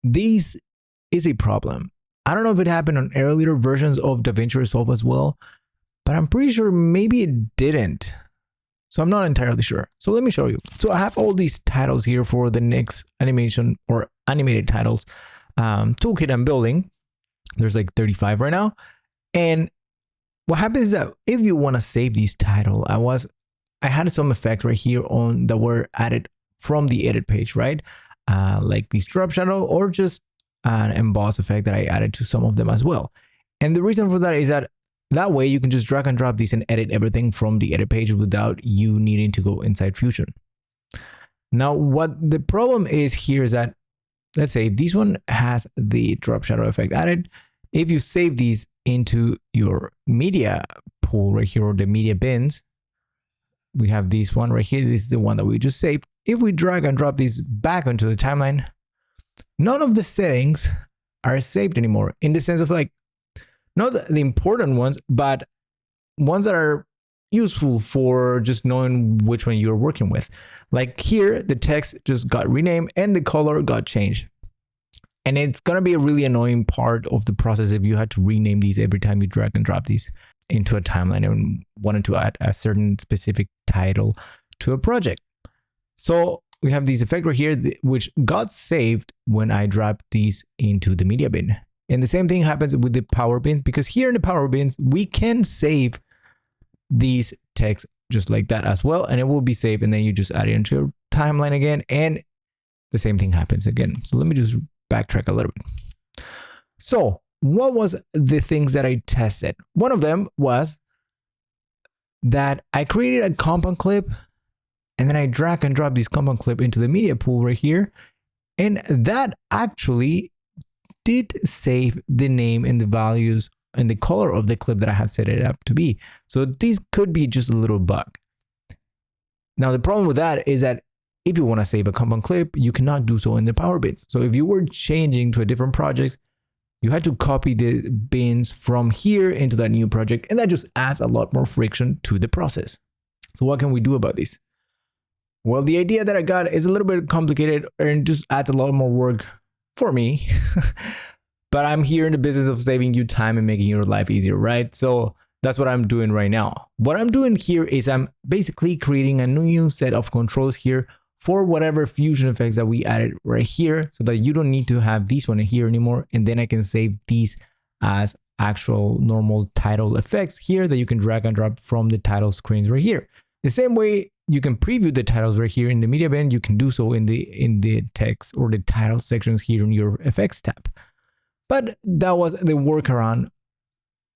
this is a problem. I don't know if it happened on earlier versions of DaVinci Resolve as well, but I'm pretty sure maybe it didn't. So I'm not entirely sure. So let me show you. So I have all these titles here for the next animation or animated titles toolkit I'm building. There's like 35 right now. And what happens is that if you want to save these title, I had some effects right here on that were added from the edit page, right? Like this drop shadow or just an emboss effect that I added to some of them as well. And the reason for that is that way you can just drag and drop these and edit everything from the edit page without you needing to go inside Fusion. Now, what the problem is here is that, let's say this one has the drop shadow effect added. If you save these into your media pool right here, or the media bins, we have this one right here. This is the one that we just saved. If we drag and drop these back onto the timeline, none of the settings are saved anymore, in the sense of like, not the important ones, but ones that are useful for just knowing which one you're working with. Like here, the text just got renamed and the color got changed. And it's going to be a really annoying part of the process if you had to rename these every time you drag and drop these into a timeline and wanted to add a certain specific title to a project. So we have this effect right here, which got saved when I dropped these into the media bin. And the same thing happens with the power bins, because here in the power bins, we can save these text just like that as well. And it will be saved. And then you just add it into your timeline again. And the same thing happens again. So let me just backtrack a little bit. So what was the things that I tested? One of them was that I created a compound clip and then I drag and drop this compound clip into the media pool right here. And that actually did save the name and the values and the color of the clip that I had set it up to be. So this could be just a little bug. Now the problem with that is that if you want to save a compound clip, you cannot do so in the power bins. So if you were changing to a different project, you had to copy the bins from here into that new project, and that just adds a lot more friction to the process. So what can we do about this? Well, the idea that I got is a little bit complicated and just adds a lot more work for me. But I'm here in the business of saving you time and making your life easier, right? So that's what I'm doing right now. What I'm doing here is I'm basically creating a new set of controls here for whatever fusion effects that we added right here, so that you don't need to have this one here anymore. And then I can save these as actual normal title effects here that you can drag and drop from the title screens right here. The same way you can preview the titles right here in the media bin, you can do so in the text or the title sections here in your effects tab. But that was the workaround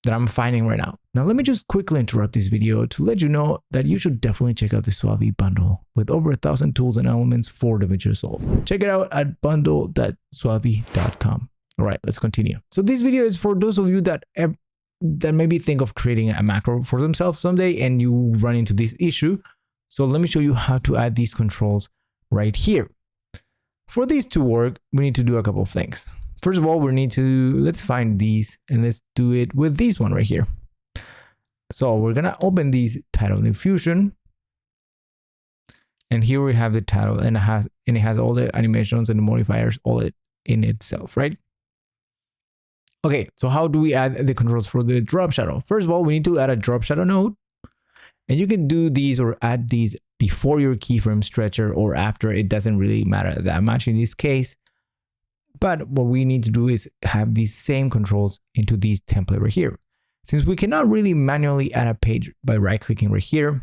that I'm finding right now. Now, let me just quickly interrupt this video to let you know that you should definitely check out the SUALVI bundle with over 1,000 tools and elements for DaVinci Resolve. Check it out at bundle.sualvi.com. All right, let's continue. So this video is for those of you that maybe think of creating a macro for themselves someday and you run into this issue. So let me show you how to add these controls right here. For these to work, we need to do a couple of things. First of all, let's find these and let's do it with this one right here. So we're gonna open these title in Fusion. And here we have the title, and it has all the animations and the modifiers all in itself, right? Okay, so how do we add the controls for the drop shadow? First of all, we need to add a drop shadow node. And you can do these or add these before your keyframe stretcher or after. It doesn't really matter that much in this case. But what we need to do is have these same controls into this template right here. Since we cannot really manually add a page by right-clicking right here,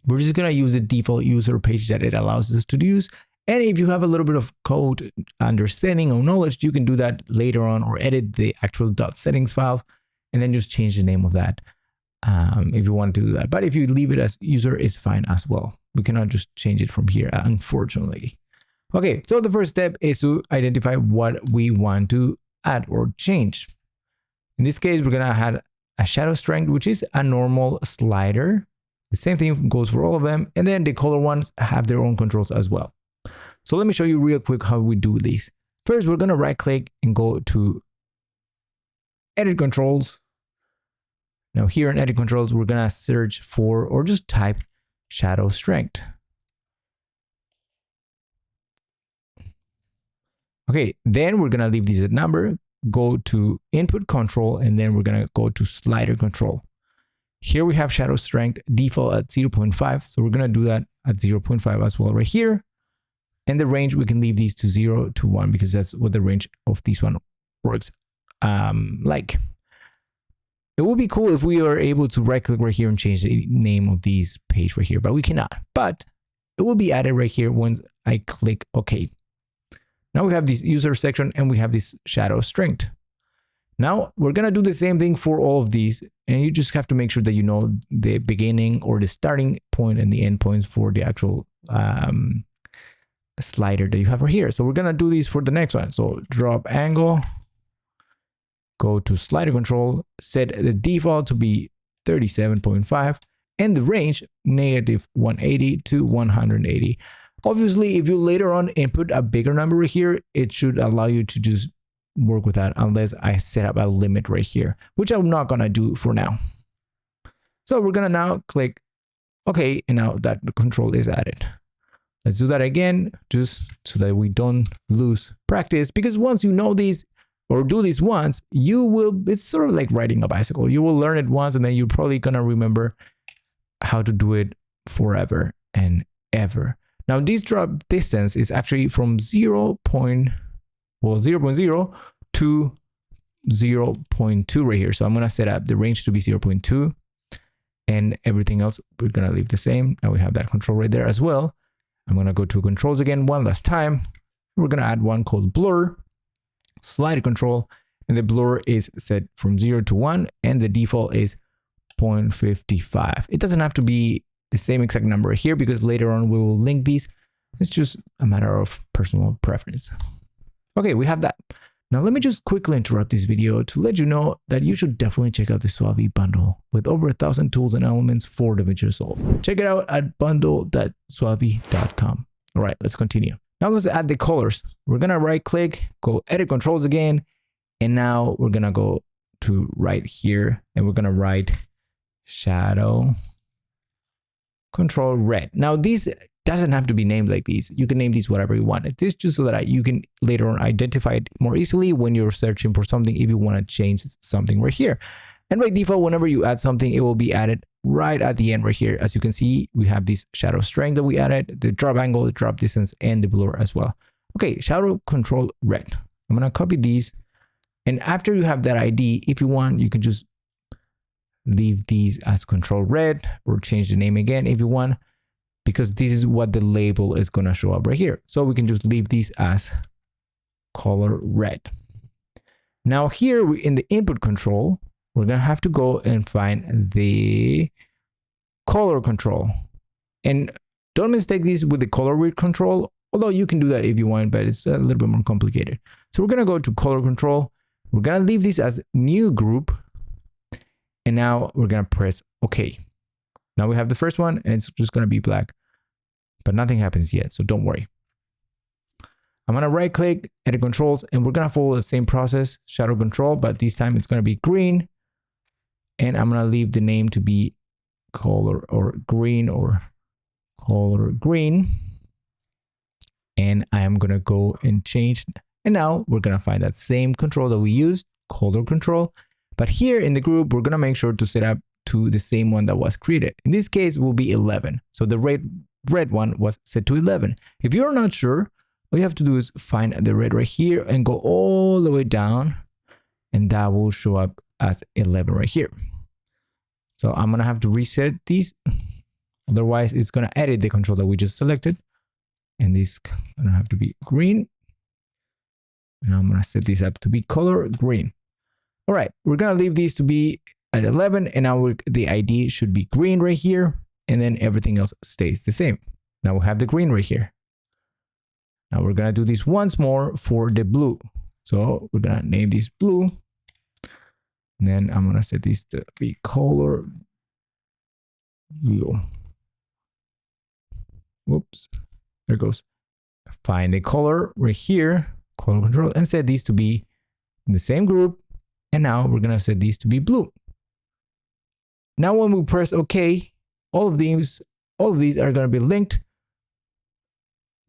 we're just going to use the default user page that it allows us to use. And if you have a little bit of code understanding or knowledge, you can do that later on or edit the actual .settings files and then just change the name of that if you want to do that. But if you leave it as user, it's fine as well. We cannot just change it from here, unfortunately. Okay, so the first step is to identify what we want to add or change. In this case, we're going to add a shadow strength, which is a normal slider. The same thing goes for all of them. And then the color ones have their own controls as well. So let me show you real quick how we do this. First, we're going to right click and go to edit controls. Now here in edit controls, we're going to search for or just type shadow strength. Okay, then we're gonna leave these at number, go to input control, and then we're gonna go to slider control. Here we have shadow strength default at 0.5. So we're gonna do that at 0.5 as well right here. And the range, we can leave these to 0 to 1 because that's what the range of this one works like. It would be cool if we were able to right click right here and change the name of these page right here, but we cannot. But it will be added right here once I click OK. Now we have this user section and we have this shadow strength. Now we're going to do the same thing for all of these, and you just have to make sure that you know the beginning or the starting point and the end points for the actual slider that you have right here. So we're going to do these for the next one. So drop angle, go to slider control, set the default to be 37.5 and the range -180 to 180. Obviously, if you later on input a bigger number right here, it should allow you to just work with that unless I set up a limit right here, which I'm not gonna do for now. So we're gonna now click OK, and now that the control is added. Let's do that again, just so that we don't lose practice, because once you know these or do this once, you will, it's sort of like riding a bicycle. You will learn it once and then you're probably gonna remember how to do it forever and ever. Now this drop distance is actually from 0 0.0 to 0.2 right here. So I'm gonna set up the range to be 0.2 and everything else we're gonna leave the same. Now we have that control right there as well. I'm gonna go to controls again one last time. We're gonna add one called blur, slider control, and the blur is set from 0 to 1 and the default is 0.55. It doesn't have to be the same exact number here because later on we will link these. It's just a matter of personal preference. Okay, we have that. Now let me just quickly interrupt this video to let you know that you should definitely check out the SUALVI bundle with over 1,000 tools and elements for DaVinci Resolve. Check it out at bundle.sualvi.com. All right, let's continue. Now let's add the colors. We're gonna right click, go edit controls again, and now we're gonna go to right here and we're gonna write shadow control red. Now these doesn't have to be named like these. You can name these whatever you want. It's just so that you can later on identify it more easily when you're searching for something if you want to change something right here. And by default, whenever you add something, it will be added right at the end right here. As you can see, we have this shadow strength that we added, the drop angle, the drop distance, and the blur as well. Okay, shadow control red. I'm gonna copy these. And after you have that ID, if you want, you can just leave these as control red or change the name again if you want, because this is what the label is going to show up right here. So we can just leave these as color red. Now here in the input control, we're going to have to go and find the color control. And don't mistake these with the color wheel control, although you can do that if you want, but it's a little bit more complicated. So we're going to go to color control. We're going to leave this as new group. And now we're going to press OK. Now we have the first one and it's just going to be black, but nothing happens yet. So don't worry. I'm going to right click, edit controls, and we're going to follow the same process, shadow control, but this time it's going to be green. And I'm going to leave the name to be color or green or color green. And I am going to go and change. And now we're going to find that same control that we used, color control. But here in the group, we're going to make sure to set up to the same one that was created. In this case, will be 11. So the red one was set to 11. If you're not sure, all you have to do is find the red right here and go all the way down. And that will show up as 11 right here. So I'm going to have to reset these. Otherwise, it's going to edit the control that we just selected. And this going to have to be green. And I'm going to set this up to be color green. All right, we're going to leave these to be at 11, and now the ID should be green right here, and then everything else stays the same. Now we have the green right here. Now we're going to do this once more for the blue. So we're going to name this blue. And then I'm going to set this to be color blue. Whoops, there it goes. Find the color right here, color control, and set these to be in the same group. And now we're going to set these to be blue. Now when we press OK, all of these are going to be linked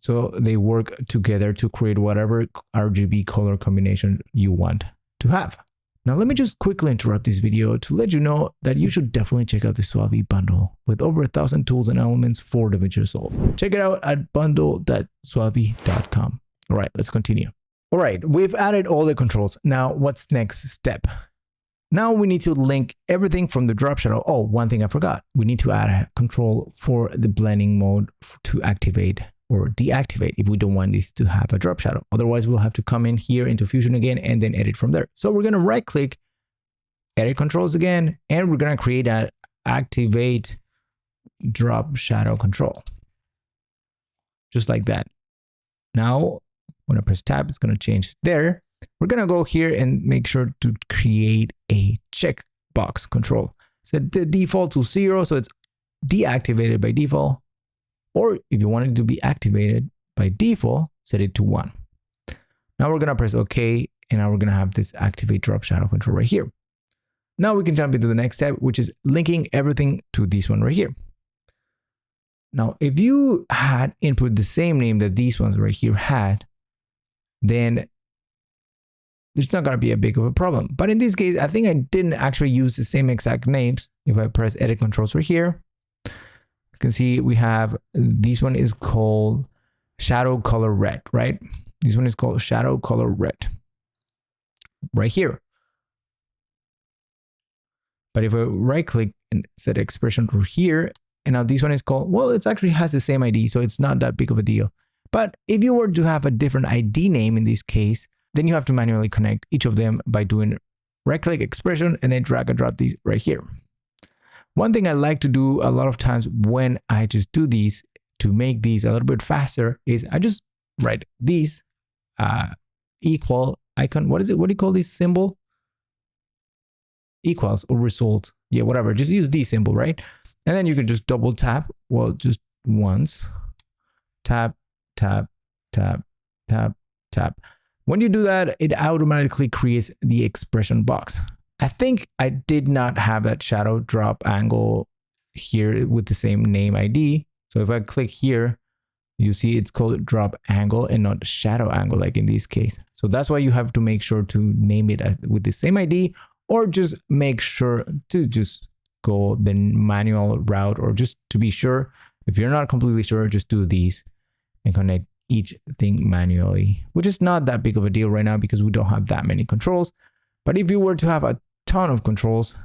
So they work together to create whatever RGB color combination you want to have. Now, let me just quickly interrupt this video to let you know that you should definitely check out the SUALVI bundle with over 1,000 tools and elements for DaVinci Resolve. Check it out at bundle.sualvi.com. All right, let's continue. All right, we've added all the controls. Now, what's next step? Now we need to link everything from the drop shadow. Oh, one thing I forgot. We need to add a control for the blending mode to activate or deactivate if we don't want this to have a drop shadow. Otherwise, we'll have to come in here into Fusion again and then edit from there. So we're going to right click, edit controls again, and we're going to create an activate drop shadow control. Just like that. Now, when I press tab, it's going to change there. We're going to go here and make sure to create a checkbox control. Set the default to 0, so it's deactivated by default. Or if you want it to be activated by default, set it to 1. Now we're going to press OK, and now we're going to have this activate drop shadow control right here. Now we can jump into the next step, which is linking everything to this one right here. Now, if you had input the same name that these ones right here had, then there's not going to be a big of a problem. But in this case, I think I didn't actually use the same exact names. If I press edit controls right here, you can see we have, this one is called shadow color red, right? This one is called shadow color red right here. But if I right click and set expression through here, and now this one is called, well, it actually has the same ID, so it's not that big of a deal. But if you were to have a different ID name in this case, then you have to manually connect each of them by doing right click expression and then drag and drop these right here. One thing I like to do a lot of times when I just do these to make these a little bit faster is I just write these equal icon. What is it? What do you call this symbol? Equals or result. Yeah, whatever. Just use the symbol, right? And then you can just double tap. Well, just once. Tap, tap, tap, tap, tap. When you do that, it automatically creates the expression box. I think I did not have that shadow drop angle here with the same name ID. So if I click here, you see it's called drop angle and not shadow angle like in this case. So that's why you have to make sure to name it with the same ID, or just make sure to just go the manual route, or just to be sure. If you're not completely sure, just do these and connect each thing manually, which is not that big of a deal right now because we don't have that many controls. But if you were to have a ton of controls,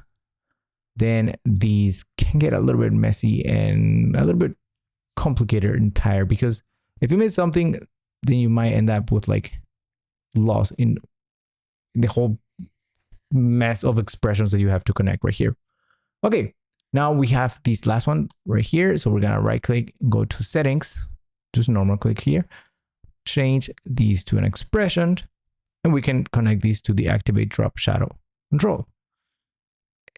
then these can get a little bit messy and a little bit complicated and tired, because if you miss something, then you might end up with like loss in the whole mess of expressions that you have to connect right here. Okay, now we have this last one right here. So we're gonna right click and go to settings, just normal click here, change these to an expression, and we can connect these to the activate drop shadow control.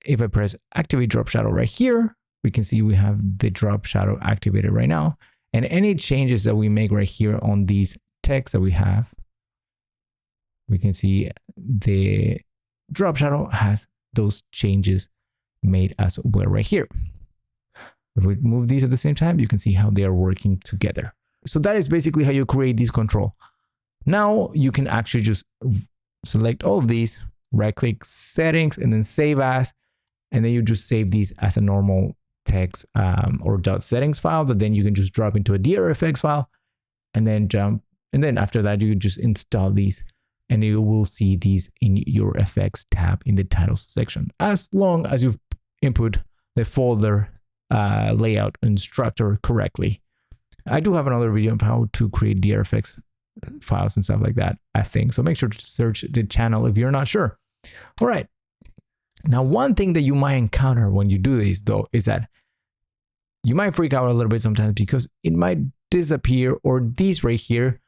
If I press activate drop shadow right here, we can see we have the drop shadow activated right now. And any changes that we make right here on these texts that we have, we can see the drop shadow has those changes made as well right here. If we move these at the same time, you can see how they are working together. So that is basically how you create this control. Now you can actually just select all of these, right click settings, and then save as, and then you just save these as a normal text or .settings file that then you can just drop into a DRFX file and then jump. And then after that, you just install these and you will see these in your effects tab in the titles section, as long as you've input the folder layout and structure correctly. I do have another video on how to create DRFX files and stuff like that, I think. So make sure to search the channel if you're not sure. All right. Now, one thing that you might encounter when you do this, though, is that you might freak out a little bit sometimes because it might disappear, or these right here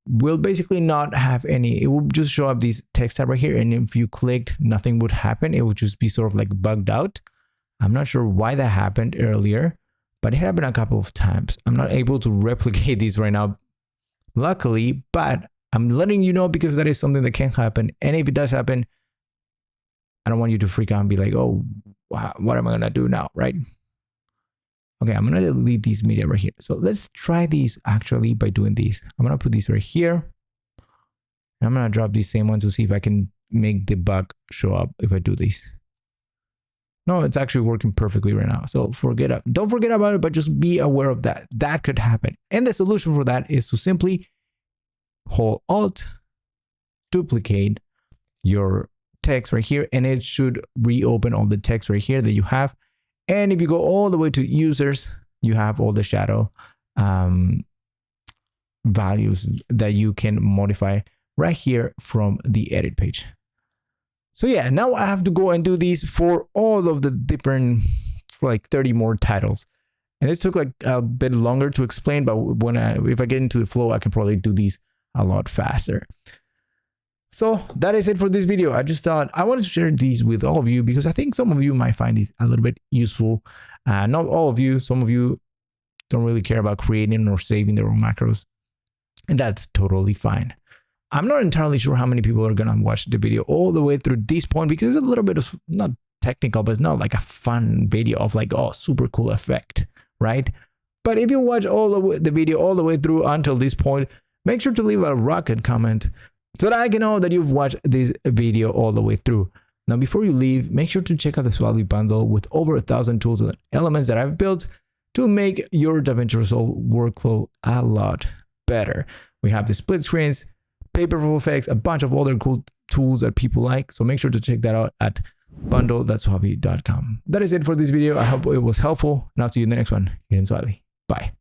will basically not have any. It will just show up these text tab right here. And if you clicked, nothing would happen. It would just be sort of like bugged out. I'm not sure why that happened earlier, but it happened a couple of times. I'm not able to replicate these right now, luckily, but I'm letting you know because that is something that can happen. And if it does happen, I don't want you to freak out and be like, oh, what am I going to do now, right? Okay, I'm gonna delete these media right here. So let's try these actually by doing these. I'm gonna put these right here. And I'm gonna drop these same ones to see if I can make the bug show up if I do these. No, it's actually working perfectly right now. So don't forget about it, but just be aware of that. That could happen. And the solution for that is to simply hold Alt, duplicate your text right here, and it should reopen all the text right here that you have. And if you go all the way to users, you have all the shadow values that you can modify right here from the edit page. So yeah, now I have to go and do these for all of the different, like 30 more titles. And this took like a bit longer to explain, but if I get into the flow, I can probably do these a lot faster. So that is it for this video. I just thought I wanted to share these with all of you because I think some of you might find these a little bit useful. Not all of you, some of you don't really care about creating or saving their own macros. And that's totally fine. I'm not entirely sure how many people are going to watch the video all the way through this point because it's a little bit of, not technical, but it's not like a fun video of like, oh, super cool effect, right? But if you watch the video all the way through until this point, make sure to leave a rocket comment so that I can know that you've watched this video all the way through. Now, before you leave, make sure to check out the SUALVI bundle with over 1,000 tools and elements that I've built to make your DaVinci Resolve workflow a lot better. We have the split screens, paperful effects, a bunch of other cool tools that people like. So make sure to check that out at bundle.sualvi.com. That is it for this video. I hope it was helpful, and I'll see you in the next one here in SUALVI. Bye.